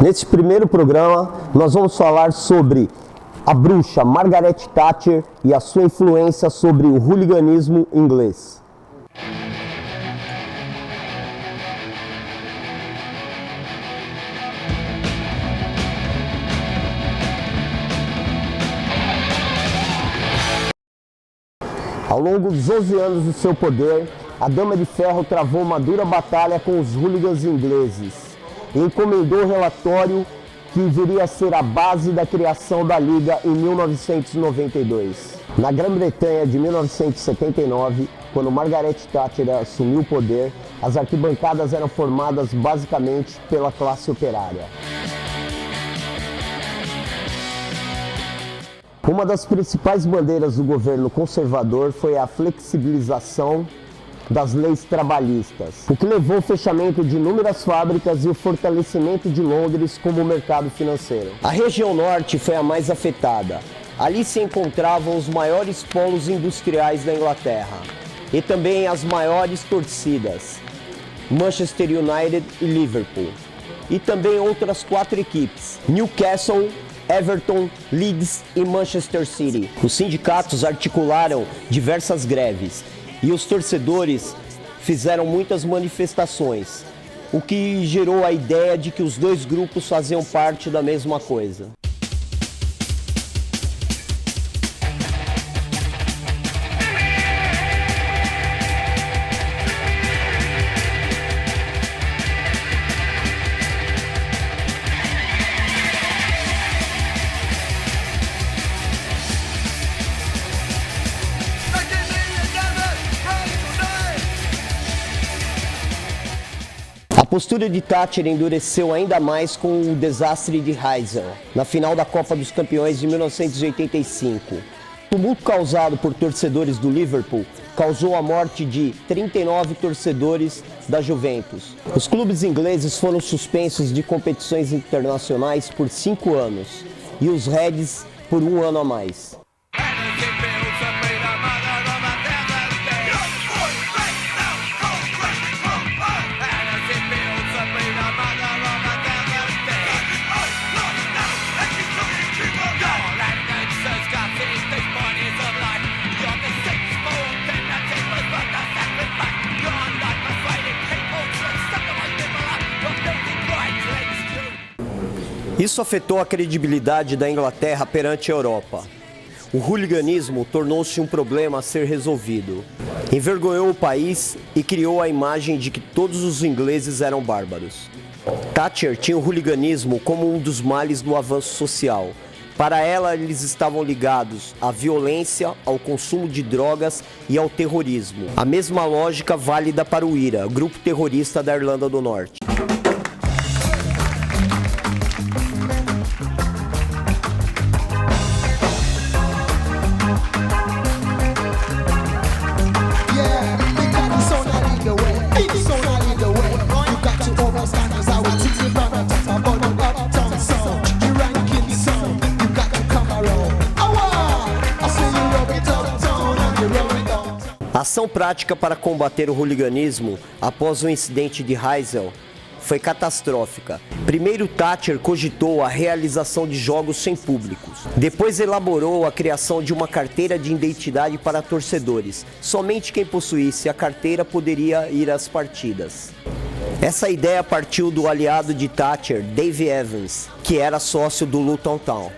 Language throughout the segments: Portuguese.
Nesse primeiro programa, nós vamos falar sobre a bruxa Margaret Thatcher e a sua influência sobre o hooliganismo inglês. Ao longo dos 11 anos do seu poder, a Dama de Ferro travou uma dura batalha com os hooligans ingleses e encomendou o relatório que viria a ser a base da criação da Liga em 1992. Na Grã-Bretanha de 1979, quando Margaret Thatcher assumiu o poder, as arquibancadas eram formadas basicamente pela classe operária. Uma das principais bandeiras do governo conservador foi a flexibilização das leis trabalhistas, o que levou ao fechamento de inúmeras fábricas e o fortalecimento de Londres como mercado financeiro. A região norte foi a mais afetada. Ali se encontravam os maiores polos industriais da Inglaterra e também as maiores torcidas, Manchester United e Liverpool, e também outras 4 equipes, Newcastle, Everton, Leeds e Manchester City. Os sindicatos articularam diversas greves e os torcedores fizeram muitas manifestações, o que gerou a ideia de que os dois grupos faziam parte da mesma coisa. A postura de Thatcher endureceu ainda mais com o desastre de Heysel, na final da Copa dos Campeões de 1985. O tumulto causado por torcedores do Liverpool causou a morte de 39 torcedores da Juventus. Os clubes ingleses foram suspensos de competições internacionais por 5 anos e os Reds por 1 ano a mais. Isso afetou a credibilidade da Inglaterra perante a Europa. O hooliganismo tornou-se um problema a ser resolvido. Envergonhou o país e criou a imagem de que todos os ingleses eram bárbaros. Thatcher tinha o hooliganismo como um dos males do avanço social. Para ela, eles estavam ligados à violência, ao consumo de drogas e ao terrorismo. A mesma lógica válida para o IRA, grupo terrorista da Irlanda do Norte. A ação prática para combater o hooliganismo após o incidente de Heysel foi catastrófica. Primeiro, Thatcher cogitou a realização de jogos sem públicos. Depois elaborou a criação de uma carteira de identidade para torcedores. Somente quem possuísse a carteira poderia ir às partidas. Essa ideia partiu do aliado de Thatcher, Dave Evans, que era sócio do Luton Town.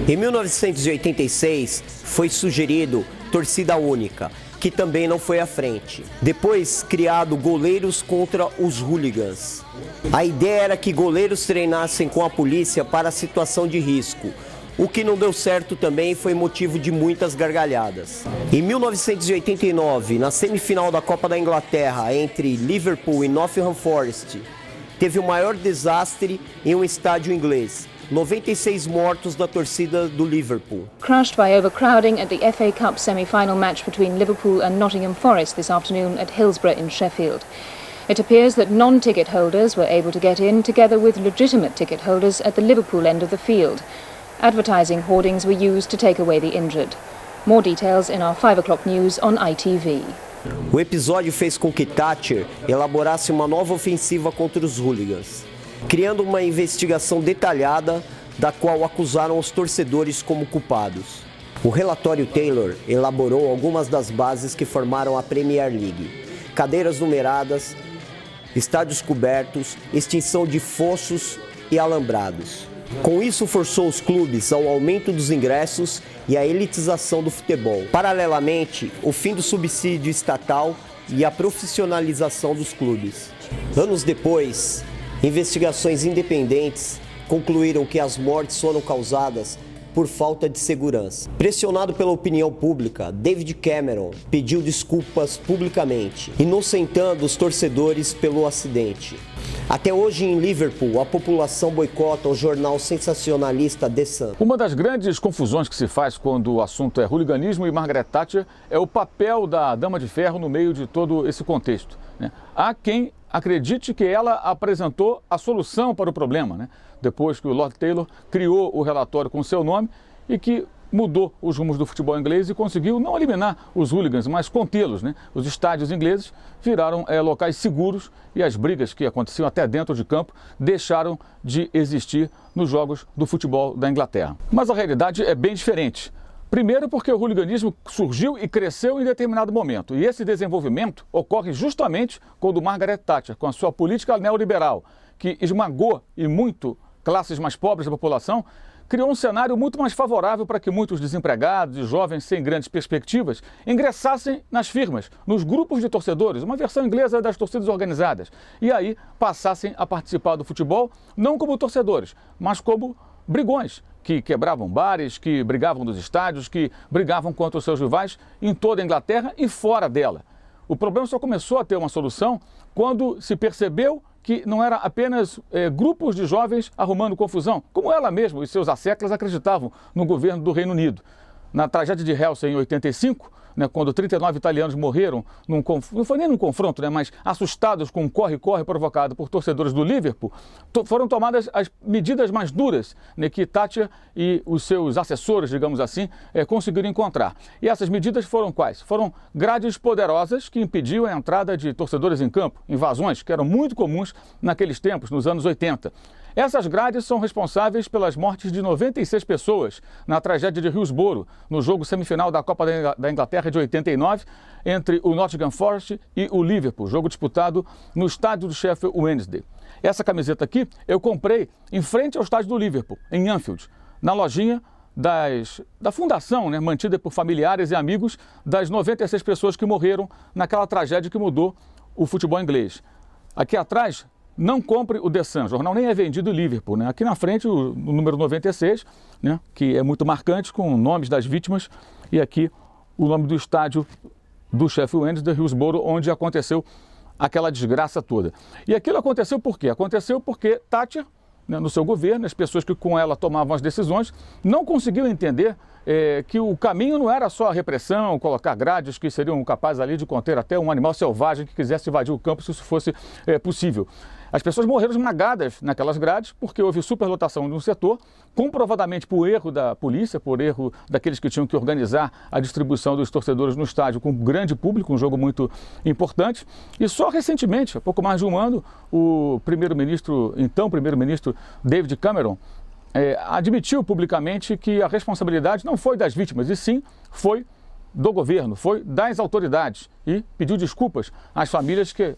Em 1986, foi sugerido torcida única, que também não foi à frente. Depois, criado goleiros contra os hooligans. A ideia era que goleiros treinassem com a polícia para a situação de risco. O que não deu certo também foi motivo de muitas gargalhadas. Em 1989, na semifinal da Copa da Inglaterra entre Liverpool e Nottingham Forest, teve o maior desastre em um estádio inglês. 96 mortos da torcida do Liverpool. Crushed by overcrowding at the FA Cup semi-final match between Liverpool and Nottingham Forest this afternoon at Hillsborough in Sheffield. It appears that non-ticket holders were able to get in together with legitimate ticket holders at the Liverpool end of the field. Advertising hoardings were used to take away the injured. More details in our 5 o'clock news on ITV. O episódio fez com que Thatcher elaborasse uma nova ofensiva contra os hooligans. criando uma investigação detalhada da qual acusaram os torcedores como culpados. O relatório Taylor elaborou algumas das bases que formaram a Premier League: cadeiras numeradas, estádios cobertos, extinção de fossos e alambrados. Com isso, forçou os clubes ao aumento dos ingressos e à elitização do futebol. Paralelamente, o fim do subsídio estatal e a profissionalização dos clubes. Anos depois, investigações independentes concluíram que as mortes foram causadas por falta de segurança. Pressionado pela opinião pública, David Cameron pediu desculpas publicamente, inocentando os torcedores pelo acidente. Até hoje, em Liverpool, a população boicota o jornal sensacionalista The Sun. Uma das grandes confusões que se faz quando o assunto é hooliganismo e Margaret Thatcher é o papel da Dama de Ferro no meio de todo esse contexto, né? Há quem acredite que ela apresentou a solução para o problema, né? Depois que o Lord Taylor criou o relatório com seu nome e que mudou os rumos do futebol inglês e conseguiu não eliminar os hooligans, mas contê-los, né? Os estádios ingleses viraram locais seguros e as brigas que aconteciam até dentro de campo deixaram de existir nos jogos do futebol da Inglaterra. Mas a realidade é bem diferente. Primeiro porque o hooliganismo surgiu e cresceu em determinado momento. E esse desenvolvimento ocorre justamente quando Margaret Thatcher, com a sua política neoliberal, que esmagou e muito classes mais pobres da população, criou um cenário muito mais favorável para que muitos desempregados e jovens sem grandes perspectivas ingressassem nas firmas, nos grupos de torcedores, uma versão inglesa das torcidas organizadas, e aí passassem a participar do futebol não como torcedores, mas como brigões, que quebravam bares, que brigavam nos estádios, que brigavam contra os seus rivais em toda a Inglaterra e fora dela. O problema só começou a ter uma solução quando se percebeu que não era apenas grupos de jovens arrumando confusão, como ela mesma e seus asseclas acreditavam no governo do Reino Unido. Na tragédia de Helsing em 85, né, quando 39 italianos morreram, não foi nem num confronto, né, mas assustados com um corre-corre provocado por torcedores do Liverpool, foram tomadas as medidas mais duras, né, que Thatcher e os seus assessores, digamos assim, conseguiram encontrar. E essas medidas foram quais? Foram grades poderosas que impediam a entrada de torcedores em campo, invasões que eram muito comuns naqueles tempos, nos anos 80. Essas grades são responsáveis pelas mortes de 96 pessoas na tragédia de Hillsborough, no jogo semifinal da Copa da Inglaterra de 89, entre o Nottingham Forest e o Liverpool, jogo disputado no estádio do Sheffield Wednesday. Essa camiseta aqui eu comprei em frente ao estádio do Liverpool, em Anfield, na lojinha da fundação, né, mantida por familiares e amigos das 96 pessoas que morreram naquela tragédia que mudou o futebol inglês. Aqui atrás, não compre o The Sun, o jornal nem é vendido em Liverpool, né? Aqui na frente o número 96, né? Que é muito marcante, com nomes das vítimas, e aqui o nome do estádio do Sheffield Wednesday, Hillsborough, onde aconteceu aquela desgraça toda. E aquilo aconteceu por quê? Aconteceu porque Thatcher, né, no seu governo, as pessoas que com ela tomavam as decisões, não conseguiam entender que o caminho não era só a repressão, colocar grades que seriam capazes ali de conter até um animal selvagem que quisesse invadir o campo se isso fosse possível. As pessoas morreram esmagadas naquelas grades porque houve superlotação de um setor, comprovadamente por erro da polícia, por erro daqueles que tinham que organizar a distribuição dos torcedores no estádio com grande público, um jogo muito importante. E só recentemente, há pouco mais de um ano, o então primeiro-ministro David Cameron admitiu publicamente que a responsabilidade não foi das vítimas, e sim foi do governo, foi das autoridades, e pediu desculpas às famílias que,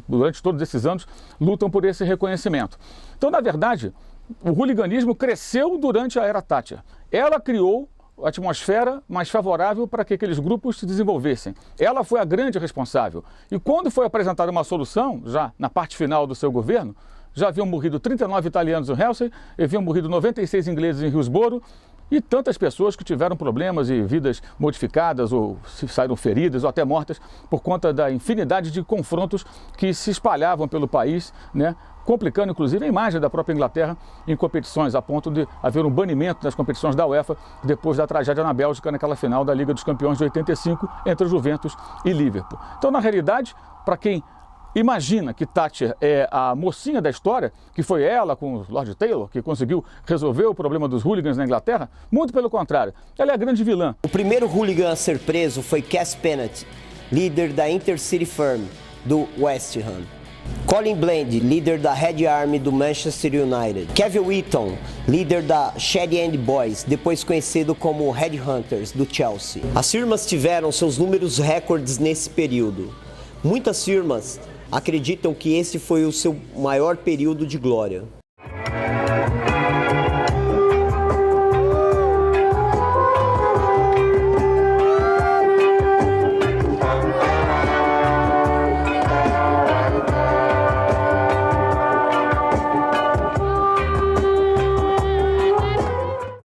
durante todos esses anos, lutam por esse reconhecimento. Então, na verdade, o hooliganismo cresceu durante a era Thatcher. Ela criou a atmosfera mais favorável para que aqueles grupos se desenvolvessem. Ela foi a grande responsável. E quando foi apresentada uma solução, já na parte final do seu governo, já haviam morrido 39 italianos em Helsing, haviam morrido 96 ingleses em Hillsborough, e tantas pessoas que tiveram problemas e vidas modificadas, ou saíram feridas, ou até mortas, por conta da infinidade de confrontos que se espalhavam pelo país, né, complicando inclusive a imagem da própria Inglaterra em competições, a ponto de haver um banimento das competições da UEFA depois da tragédia na Bélgica, naquela final da Liga dos Campeões de 85, entre Juventus e Liverpool. Então, na realidade, para quem imagina que Thatcher é a mocinha da história, que foi ela com o Lord Taylor que conseguiu resolver o problema dos hooligans na Inglaterra, muito pelo contrário, ela é a grande vilã. O primeiro hooligan a ser preso foi Cass Pennant, líder da Intercity Firm do West Ham. Colin Bland, líder da Red Army do Manchester United. Kevin Wheaton, líder da Shed End Boys, depois conhecido como Headhunters, do Chelsea. As firmas tiveram seus números recordes nesse período. Muitas firmas acreditam que esse foi o seu maior período de glória.